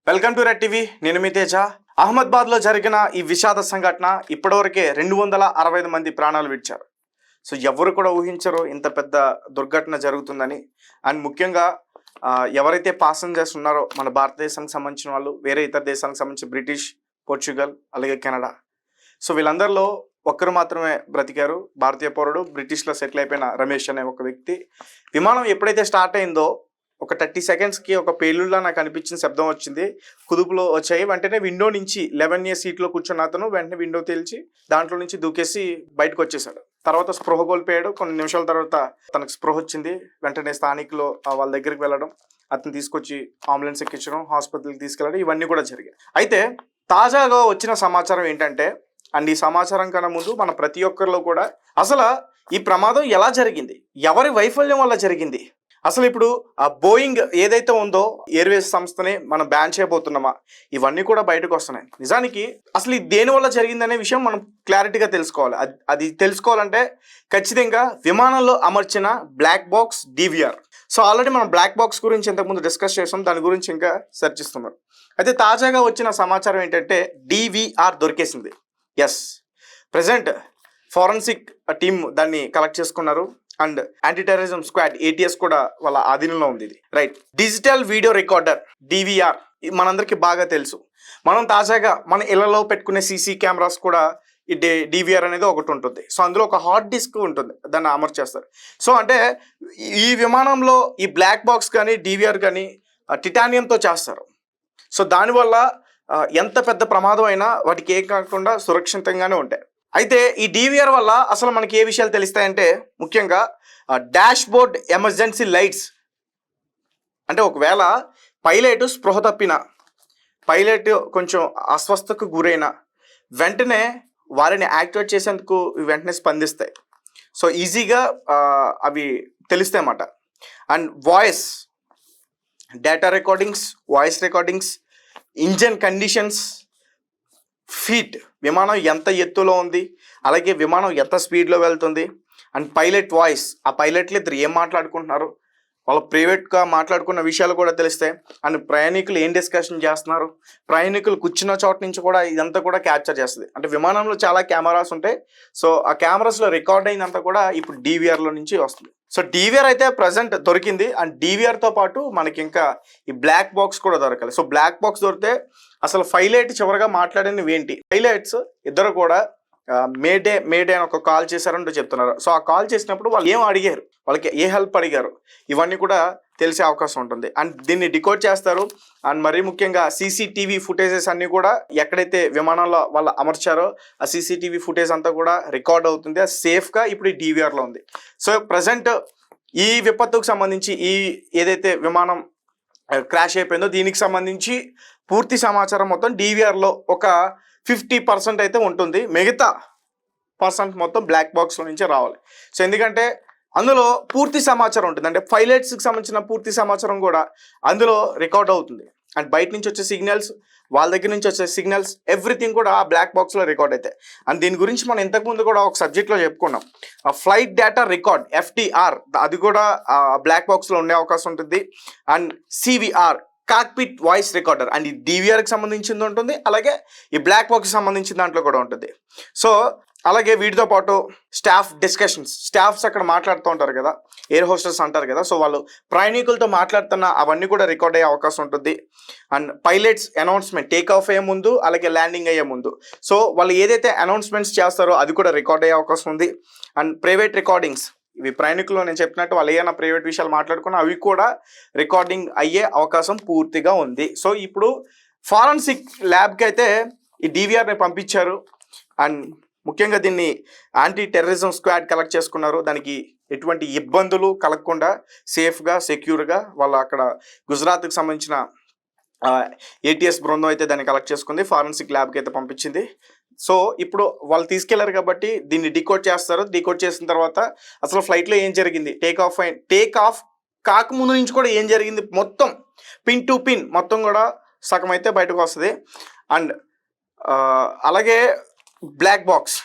Welcome to red TV. నేను మీ తేజ. అహ్మదాబాద్లో జరిగిన ఈ విషాద సంఘటన ఇప్పటివరకే 265 మంది ప్రాణాలు విడిచారు. సో ఎవరు కూడా ఊహించరు ఇంత పెద్ద దుర్ఘటన జరుగుతుందని. అండ్ ముఖ్యంగా ఎవరైతే పాసెంజర్స్ ఉన్నారో మన భారతదేశానికి సంబంధించిన వాళ్ళు, వేరే ఇతర దేశానికి సంబంధించి బ్రిటిష్, పోర్చుగల్, అలాగే కెనడా, సో వీళ్ళందరిలో ఒక్కరు మాత్రమే బ్రతికారు. భారతీయ పౌరుడు, బ్రిటిష్లో సెటిల్ అయిపోయిన రమేష్ అనే ఒక వ్యక్తి. విమానం ఎప్పుడైతే స్టార్ట్ అయిందో ఒక 30 సెకండ్స్కి ఒక పేలుళ్ళ నాకు అనిపించిన శబ్దం వచ్చింది. కుదుపులో వచ్చాయి. వెంటనే విండో నుంచి 11A సీట్లో కూర్చున్న అతను వెంటనే విండో తేల్చి దాంట్లో నుంచి దూకేసి బయటకు వచ్చేసాడు. తర్వాత స్పృహ కోల్పోయాడు. కొన్ని నిమిషాల తర్వాత తనకు స్పృహ వచ్చింది. వెంటనే స్థానికులు వాళ్ళ దగ్గరికి వెళ్ళడం, అతను తీసుకొచ్చి అంబులెన్స్ ఎక్కించడం, హాస్పిటల్కి తీసుకెళ్ళడం, ఇవన్నీ కూడా జరిగాయి. అయితే తాజాగా వచ్చిన సమాచారం ఏంటంటే, అండ్ ఈ సమాచారం కన్నా ముందు మన ప్రతి ఒక్కరిలో కూడా అసలు ఈ ప్రమాదం ఎలా జరిగింది, ఎవరి వైఫల్యం వల్ల జరిగింది, అసలు ఇప్పుడు ఆ బోయింగ్ ఏదైతే ఉందో ఎయిర్వేస్ సంస్థని మనం బ్యాన్ చేయబోతున్నామా, ఇవన్నీ కూడా బయటకు వస్తున్నాయి. నిజానికి అసలు ఇది దేని వల్ల జరిగిందనే విషయం మనం క్లారిటీగా తెలుసుకోవాలి. అది తెలుసుకోవాలంటే ఖచ్చితంగా విమానంలో అమర్చిన black box DVR. So already మనం బ్లాక్ బాక్స్ గురించి ఇంతకుముందు డిస్కస్ చేసాం, దాని గురించి ఇంకా చర్చిస్తున్నాం. అయితే తాజాగా వచ్చిన సమాచారం ఏంటంటే DVR దొరికేసింది. ఎస్, ప్రజెంట్ ఫారెన్సిక్ టీమ్ దాన్ని కలెక్ట్ చేసుకున్నారు. And anti terrorism squad ATS కూడా వాళ్ళ ఆధీనంలో ఉంది. ఇది right. Digital video recorder DVR మనందరికీ బాగా తెలుసు. మనం తాజాగా మన ఇళ్లలో పెట్టుకునే CC కెమెరాస్ కూడా ఈ DVR అనేది ఒకటి ఉంటుంది. సో అందులో ఒక హార్డ్ డిస్క్ ఉంటుంది, దాన్ని అమర్చేస్తారు. సో అంటే ఈ విమానంలో ఈ బ్లాక్ బాక్స్ కానీ DVR కానీ టిటానియంతో చేస్తారు. సో దానివల్ల ఎంత పెద్ద ప్రమాదం అయినా వాటికి ఏం కాకుండా సురక్షితంగానే ఉంటాయి. అయితే ఈ DVR వల్ల అసలు మనకి ఏ విషయాలు తెలుస్తాయంటే, ముఖ్యంగా డాష్ బోర్డ్ ఎమర్జెన్సీ లైట్స్. అంటే ఒకవేళ పైలట్ స్పృహ తప్పిన, పైలట్ కొంచెం అస్వస్థకు గురైన వెంటనే వారిని యాక్టివేట్ చేసేందుకు వెంటనే స్పందిస్తాయి. సో ఈజీగా అవి తెలుస్తాయి అన్నమాట. And voice data recordings, voice recordings, engine conditions, feet, విమానం ఎంత ఎత్తులో ఉంది, అలాగే విమానం ఎంత స్పీడ్లో వెళ్తుంది, అండ్ పైలట్ వాయిస్, ఆ పైలట్లు ఇద్దరు ఏం మాట్లాడుకుంటున్నారు, వాళ్ళ ప్రైవేట్గా మాట్లాడుకున్న విషయాలు కూడా తెలుస్తాయి. అండ్ ప్రయాణికులు ఏం డిస్కషన్ చేస్తున్నారు, ప్రయాణికులు కూర్చున్న చోట నుంచి కూడా ఇదంతా కూడా క్యాప్చర్ చేస్తుంది. అంటే విమానంలో చాలా కెమెరాస్ ఉంటాయి. సో ఆ కెమెరాస్లో రికార్డ్ అయిందంతా కూడా ఇప్పుడు DVRలో నుంచి వస్తుంది. సో DVR అయితే ప్రజెంట్ దొరికింది. అండ్ DVRతో పాటు మనకి ఇంకా ఈ బ్లాక్ బాక్స్ కూడా దొరకాలి. సో బ్లాక్ బాక్స్ దొరికితే అసలు పైలట్ చివరిగా మాట్లాడినవి ఏంటి, పైలట్స్ ఇద్దరు కూడా మేడే అని ఒక కాల్ చేశారంటూ చెప్తున్నారు. సో ఆ కాల్ చేసినప్పుడు వాళ్ళు ఏం అడిగారు, వాళ్ళకి ఏ హెల్ప్ అడిగారు, ఇవన్నీ కూడా తెలిసే అవకాశం ఉంటుంది. అండ్ దీన్ని డికోడ్ చేస్తారు. అండ్ మరీ ముఖ్యంగా CCTV ఫుటేజెస్ అన్నీ కూడా ఎక్కడైతే విమానంలో వాళ్ళు అమర్చారో ఆ CCTV ఫుటేజ్ అంతా కూడా రికార్డ్ అవుతుంది. అది సేఫ్గా ఇప్పుడు ఈ DVRలో ఉంది. సో ప్రజెంట్ ఈ విపత్తుకు సంబంధించి, ఈ ఏదైతే విమానం క్రాష్ అయిపోయిందో దీనికి సంబంధించి పూర్తి సమాచారం మొత్తం DVRలో ఒక 50% అయితే ఉంటుంది. మిగతా % మొత్తం బ్లాక్ బాక్స్లో నుంచే రావాలి. సో ఎందుకంటే అందులో పూర్తి సమాచారం ఉంటుంది. అంటే పైలట్స్కి సంబంధించిన పూర్తి సమాచారం కూడా అందులో రికార్డ్ అవుతుంది. అండ్ బయట నుంచి వచ్చే సిగ్నల్స్, వాళ్ళ దగ్గర నుంచి వచ్చే సిగ్నల్స్, ఎవ్రీథింగ్ కూడా ఆ బ్లాక్ బాక్స్లో రికార్డ్ అవుతాయి. అండ్ దీని గురించి మనం ఇంతకుముందు కూడా ఒక సబ్జెక్ట్లో చెప్పుకున్నాం. ఆ ఫ్లైట్ డేటా రికార్డ్ FDR, అది కూడా బ్లాక్ బాక్స్లో ఉండే అవకాశం ఉంటుంది. And CVR, cockpit voice recorder, and ఈ DVRకి సంబంధించింది ఉంటుంది, అలాగే ఈ బ్లాక్ బాక్స్కి సంబంధించిన దాంట్లో కూడా ఉంటుంది. సో అలాగే వీటితో పాటు స్టాఫ్ డిస్కషన్స్, స్టాఫ్స్ అక్కడ మాట్లాడుతూ ఉంటారు కదా, ఎయిర్ హోస్టర్స్ అంటారు కదా, సో వాళ్ళు ప్రయాణికులతో మాట్లాడుతున్న అవన్నీ కూడా రికార్డ్ అయ్యే అవకాశం ఉంటుంది. And pilots announcement take off అయ్యే ముందు, అలాగే ల్యాండింగ్ అయ్యే ముందు, సో వాళ్ళు ఏదైతే అనౌన్స్మెంట్స్ చేస్తారో అది కూడా రికార్డ్ అయ్యే అవకాశం ఉంది. అండ్ ప్రైవేట్ రికార్డింగ్స్, ఇవి ప్రయాణికులు నేను చెప్పినట్టు వాళ్ళు ఏమైనా ప్రైవేట్ విషయాలు మాట్లాడుకున్నా అవి కూడా రికార్డింగ్ అయ్యే అవకాశం పూర్తిగా ఉంది. సో ఇప్పుడు ఫారెన్సిక్ ల్యాబ్కి అయితే ఈ DVRని పంపించారు. అండ్ ముఖ్యంగా దీన్ని యాంటీ టెర్రరిజం స్క్వాడ్ కలెక్ట్ చేసుకున్నారు. దానికి ఎటువంటి ఇబ్బందులు కలగకుండా సేఫ్గా, సెక్యూర్గా వాళ్ళు అక్కడ గుజరాత్కి సంబంధించిన ATS బృందం అయితే దాన్ని కలెక్ట్ చేసుకుంది, ఫారెన్సిక్ ల్యాబ్కి అయితే పంపించింది. సో ఇప్పుడు వాళ్ళు తీసుకెళ్లారు కాబట్టి దీన్ని డికోడ్ చేస్తారు. డికోడ్ చేసిన తర్వాత అసలు ఫ్లైట్లో ఏం జరిగింది, టేక్ ఆఫ్ కాకముందు నుంచి కూడా ఏం జరిగింది, మొత్తం పిన్ టు పిన్ మొత్తం కూడా సగం అయితే బయటకు వస్తుంది. అండ్ అలాగే బ్లాక్ బాక్స్